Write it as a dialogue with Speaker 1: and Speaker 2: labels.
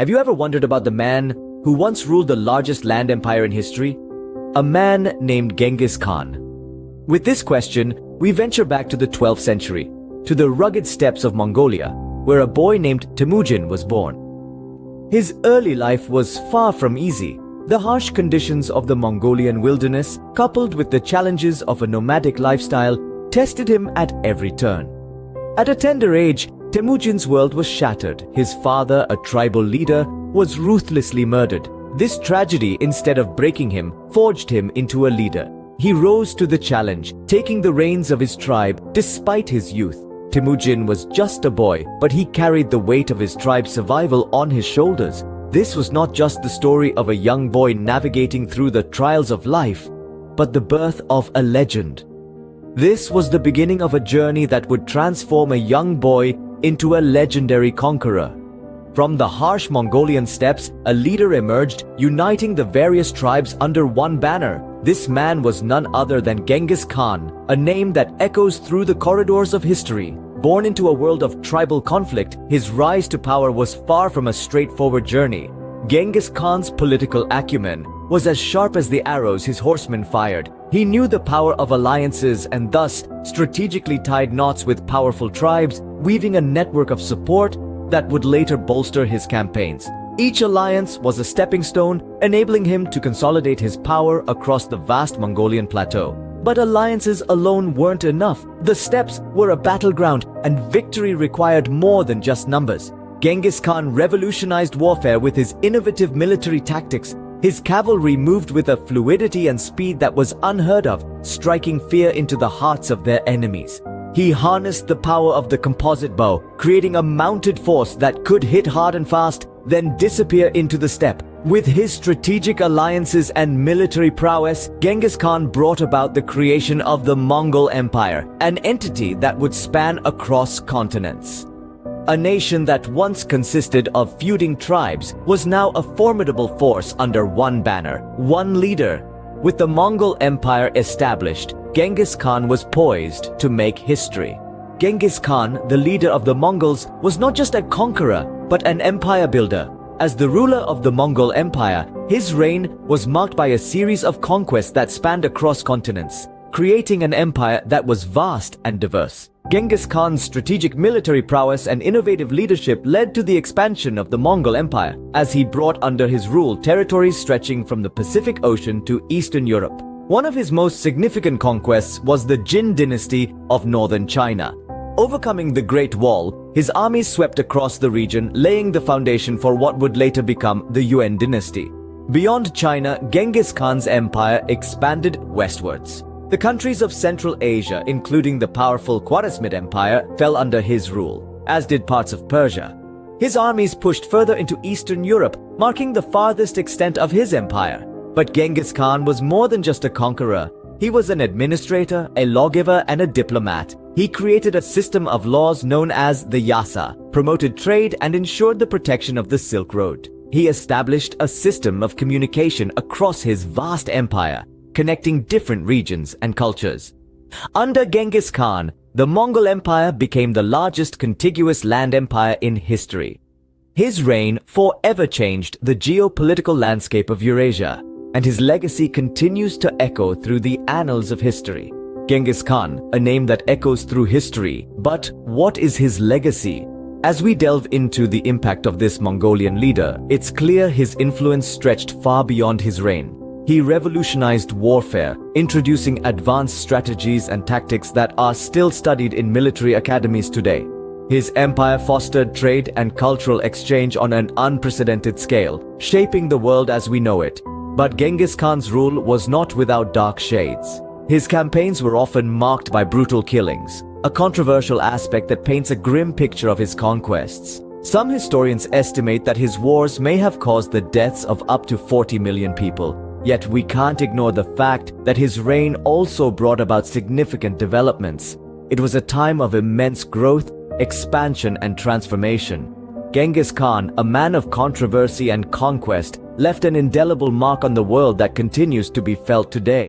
Speaker 1: Have you ever wondered about the man who once ruled the largest land empire in history? A man named Genghis Khan. With this question, we venture back to the 12th century, to the rugged steppes of Mongolia, where a boy named Temujin was born. His early life was far from easy. The harsh conditions of the Mongolian wilderness, coupled with the challenges of a nomadic lifestyle, tested him at every turn. At a tender age, Temujin's world was shattered. His father, a tribal leader, was ruthlessly murdered. This tragedy, instead of breaking him, forged him into a leader. He rose to the challenge, taking the reins of his tribe despite his youth. Temujin was just a boy, but he carried the weight of his tribe's survival on his shoulders. This was not just the story of a young boy navigating through the trials of life, but the birth of a legend. This was the beginning of a journey that would transform a young boy into a legendary conqueror. From the harsh Mongolian steppes, a leader emerged, uniting the various tribes under one banner. This man was none other than Genghis Khan, a name that echoes through the corridors of history. Born into a world of tribal conflict, his rise to power was far from a straightforward journey. Genghis Khan's political acumen was as sharp as the arrows his horsemen fired. He knew the power of alliances and thus strategically tied knots with powerful tribes, weaving a network of support that would later bolster his campaigns. Each alliance was a stepping stone, enabling him to consolidate his power across the vast Mongolian plateau. But alliances alone weren't enough. The steppes were a battleground, and victory required more than just numbers. Genghis Khan revolutionized warfare with his innovative military tactics. His cavalry moved with a fluidity and speed that was unheard of, striking fear into the hearts of their enemies. He harnessed the power of the composite bow, creating a mounted force that could hit hard and fast, then disappear into the steppe. With his strategic alliances and military prowess, Genghis Khan brought about the creation of the Mongol Empire, an entity that would span across continents. A nation that once consisted of feuding tribes was now a formidable force under one banner, one leader. With the Mongol Empire established, Genghis Khan was poised to make history. Genghis Khan, the leader of the Mongols, was not just a conqueror, but an empire builder. As the ruler of the Mongol Empire, his reign was marked by a series of conquests that spanned across continents, creating an empire that was vast and diverse. Genghis Khan's strategic military prowess and innovative leadership led to the expansion of the Mongol Empire, as he brought under his rule territories stretching from the Pacific Ocean to Eastern Europe. One of his most significant conquests was the Jin dynasty of northern China. Overcoming the Great Wall, his armies swept across the region, laying the foundation for what would later become the Yuan dynasty. Beyond China, Genghis Khan's empire expanded westwards. The countries of Central Asia, including the powerful Khwarezmid Empire, fell under his rule, as did parts of Persia. His armies pushed further into Eastern Europe, marking the farthest extent of his empire. But Genghis Khan was more than just a conqueror. He was an administrator, a lawgiver, and a diplomat. He created a system of laws known as the Yasa, promoted trade, and ensured the protection of the Silk Road. He established a system of communication across his vast empire, connecting different regions and cultures. Under Genghis Khan, the Mongol Empire became the largest contiguous land empire in history. His reign forever changed the geopolitical landscape of Eurasia, and his legacy continues to echo through the annals of history. Genghis Khan, a name that echoes through history, but what is his legacy? As we delve into the impact of this Mongolian leader, it's clear his influence stretched far beyond his reign. He revolutionized warfare, introducing advanced strategies and tactics that are still studied in military academies today. His empire fostered trade and cultural exchange on an unprecedented scale, shaping the world as we know it. But Genghis Khan's rule was not without dark shades. His campaigns were often marked by brutal killings, a controversial aspect that paints a grim picture of his conquests. Some historians estimate that his wars may have caused the deaths of up to 40 million people. Yet we can't ignore the fact that his reign also brought about significant developments. It was a time of immense growth, expansion, and transformation. Genghis Khan, a man of controversy and conquest, left an indelible mark on the world that continues to be felt today.